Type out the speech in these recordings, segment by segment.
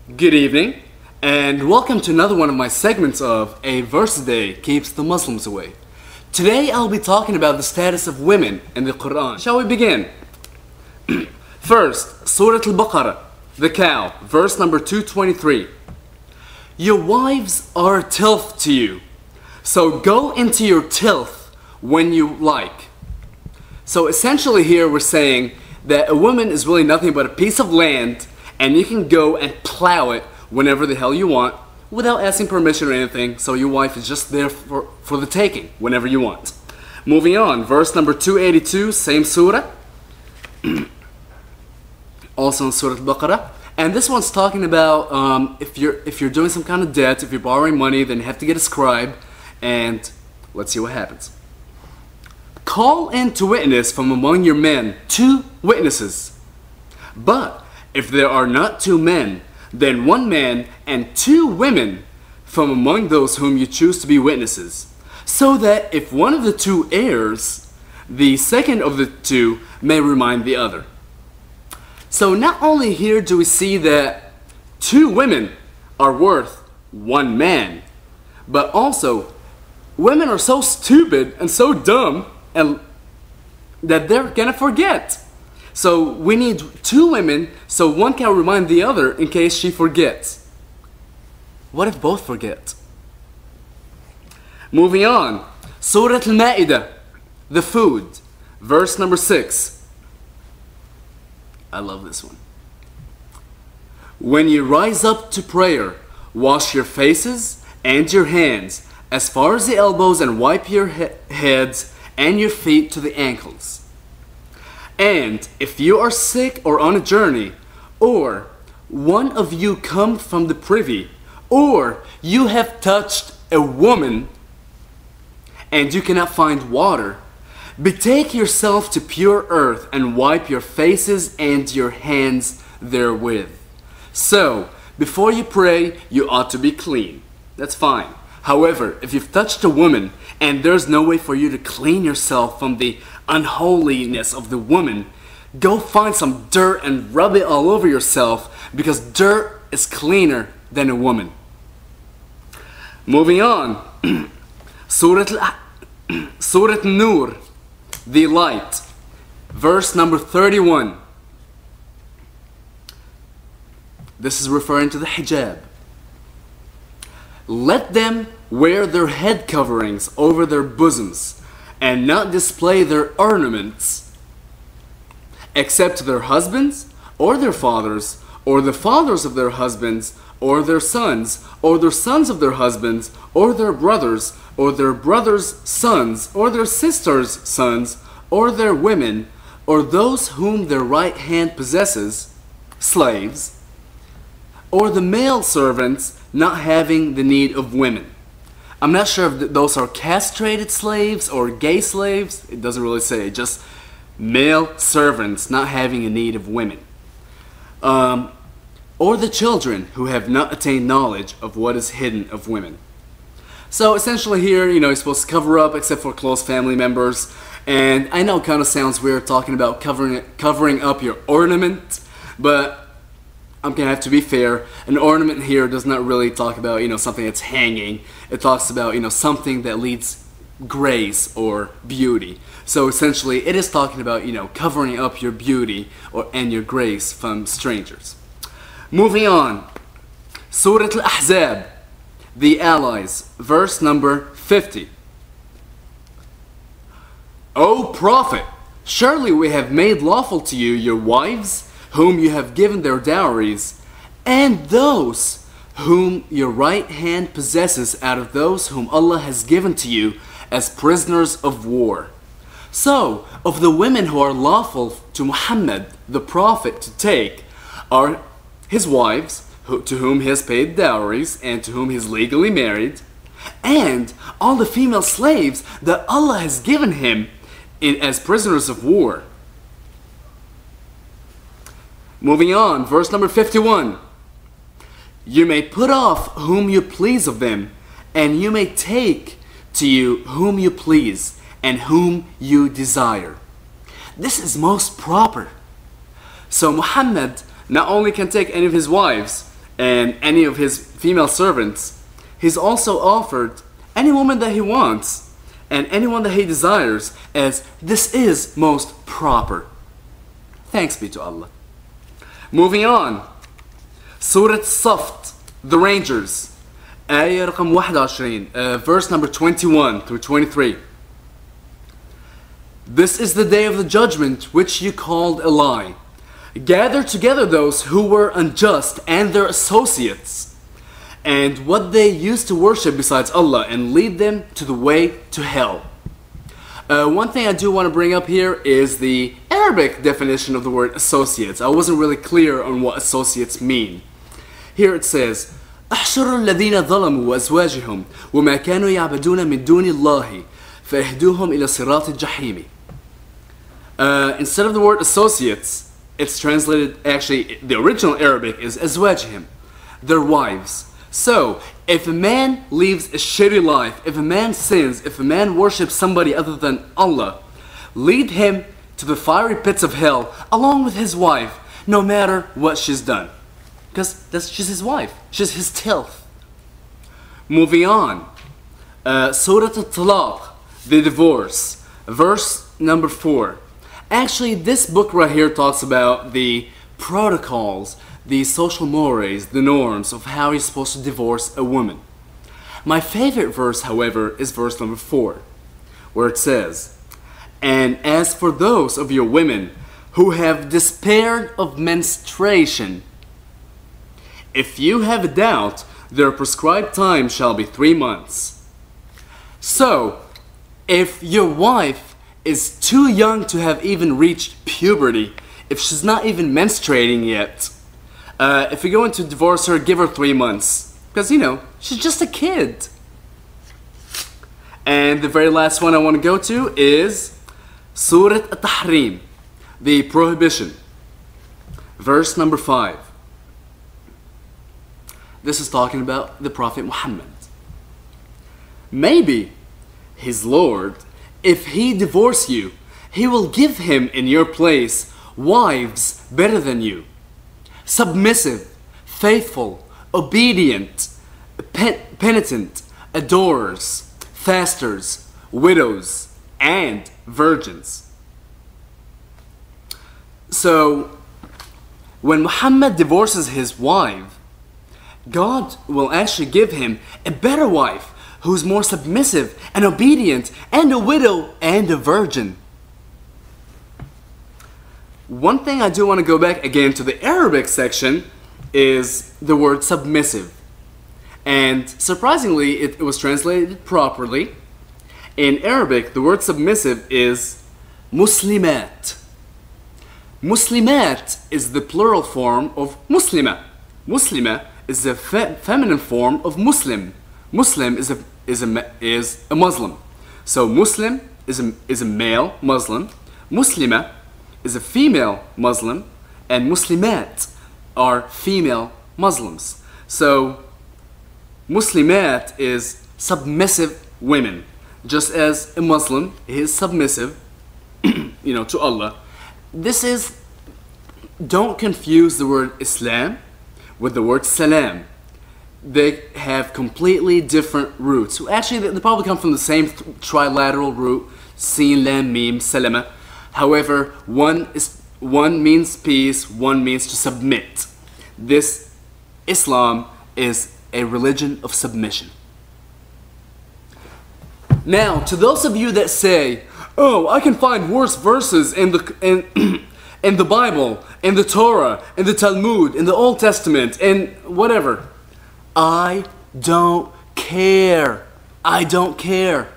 Good evening, and welcome to another one of my segments of A Verse a Day Keeps the Muslims Away. Today I'll be talking about the status of women in the Quran. Shall we begin? First, Surah Al-Baqarah, the cow, verse number 223. Your wives are a tilth to you, so go into your tilth when you like. So essentially here we're saying that a woman is really nothing but a piece of land, and you can go and plow it whenever the hell you want without asking permission or anything, so your wife is just there for the taking whenever you want. Moving on, verse number 282, same surah, also in Surah Al-Baqarah, and this one's talking about if you're doing some kind of debt, if you're borrowing money, then you have to get a scribe, and let's see what happens. Call in to witness from among your men 2 witnesses, but if there are not 2 men, then 1 man and 2 women from among those whom you choose to be witnesses, so that if one of the 2 errs, the second of the 2 may remind the other. So not only here do we see that 2 women are worth 1 man, but also women are so stupid and so dumb and that they're gonna forget. So we need 2 women so one can remind the other in case she forgets. What if both forget? Moving on, Surah Al-Ma'idah, the food, verse number 6. I love this one. When you rise up to prayer, wash your faces and your hands as far as the elbows and wipe your heads and your feet to the ankles. And if you are sick or on a journey, or one of you come from the privy, or you have touched a woman and you cannot find water, betake yourself to pure earth and wipe your faces and your hands therewith. So, before you pray, you ought to be clean. That's fine. However, if you've touched a woman and there's no way for you to clean yourself from the unholiness of the woman, go find some dirt and rub it all over yourself, because dirt is cleaner than a woman. Moving on, Surah An-Nur, the light, verse number 31. This is referring to the hijab. Let them wear their head coverings over their bosoms and not display their ornaments, except to their husbands or their fathers, or the fathers of their husbands, or their sons of their husbands, or their brothers sons, or their sisters' sons, or their women, or those whom their right hand possesses, slaves, or the male servants not having the need of women. I'm not sure if those are castrated slaves or gay slaves. It doesn't really say. Just male servants not having a need of women. Or the children who have not attained knowledge of what is hidden of women. So essentially here, you're supposed to cover up except for close family members. And I know it kind of sounds weird talking about covering up your ornament, but I'm gonna have to be fair. An ornament here does not really talk about something that's hanging. It talks about something that leads grace or beauty. So essentially it is talking about covering up your beauty and your grace from strangers. Moving on, Surah Al-Ahzab, the allies, verse number 50. O Prophet, surely we have made lawful to you your wives whom you have given their dowries, and those whom your right hand possesses out of those whom Allah has given to you as prisoners of war. So, of the women who are lawful to Muhammad, the Prophet, to take, are his wives, to whom he has paid dowries, and to whom he is legally married, and all the female slaves that Allah has given him as prisoners of war. Moving on, verse number 51. You may put off whom you please of them, and you may take to you whom you please, and whom you desire. This is most proper. So Muhammad not only can take any of his wives, and any of his female servants, he's also offered any woman that he wants and anyone that he desires, as this is most proper. Thanks be to Allah. Moving on. Surah Saft, the Rangers. آية رقم 21, verse number 21 through 23. This is the day of the judgment which you called a lie. Gather together those who were unjust and their associates, and what they used to worship besides Allah, and lead them to the way to hell. One thing I do want to bring up here is the Arabic definition of the word associates. I wasn't really clear on what associates mean. Here it says, احشروا الذين ظلموا وأزواجهم وما كانوا يعبدون من دون الله فاهدوهم إلى صراط الجحيم. Instead of the word associates, it's translated, actually the original Arabic is أزواجهم, their wives. So, if a man lives a shitty life, if a man sins, if a man worships somebody other than Allah, lead him to the fiery pits of hell along with his wife, no matter what she's done. Because she's his wife, she's his tilth. Moving on, Surah Al-Talaq, the divorce, verse number 4. Actually, this book right here talks about the protocols, the social mores, the norms of how you're supposed to divorce a woman. My favorite verse, however, is verse number 4, where it says, and as for those of your women who have despaired of menstruation, if you have a doubt, their prescribed time shall be 3 months. So, if your wife is too young to have even reached puberty, if she's not even menstruating yet, if you're going to divorce her, give her 3 months. Because, you know, she's just a kid. And the very last one I want to go to is Surah At-Tahrim, the prohibition. Verse number 5. This is talking about the Prophet Muhammad. Maybe his Lord, if he divorce you, he will give him in your place wives better than you, submissive, faithful, obedient, penitent, adorers, fasters, widows, and virgins. So, when Muhammad divorces his wife, God will actually give him a better wife who's more submissive and obedient, and a widow and a virgin. One thing I do want to go back again to the Arabic section is the word submissive. And surprisingly, it was translated properly. In Arabic, the word submissive is muslimat. Muslimat is the plural form of muslima. Muslima is the feminine form of Muslim. Muslim is a Muslim. So Muslim is a male Muslim. Muslima is a female Muslim, and Muslimat are female Muslims. So Muslimat is submissive women, just as a Muslim is submissive, to Allah. Don't confuse the word Islam with the word Salam. They have completely different roots. Actually, they probably come from the same trilateral root, Sin, Lam, Mim, Salama. However, one means peace, one means to submit. This Islam is a religion of submission. Now, to those of you that say, oh, I can find worse verses in the Bible, in the Torah, in the Talmud, in the Old Testament, in whatever. I don't care. I don't care.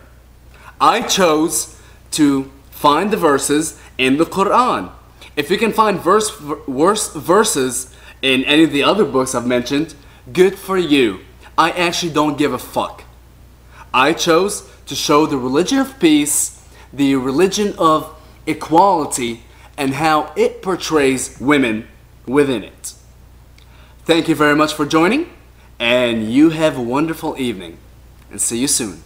I chose to find the verses in the Qur'an. If you can find worse verses in any of the other books I've mentioned, good for you. I actually don't give a fuck. I chose to show the religion of peace, the religion of equality, and how it portrays women within it. Thank you very much for joining, and you have a wonderful evening, and see you soon.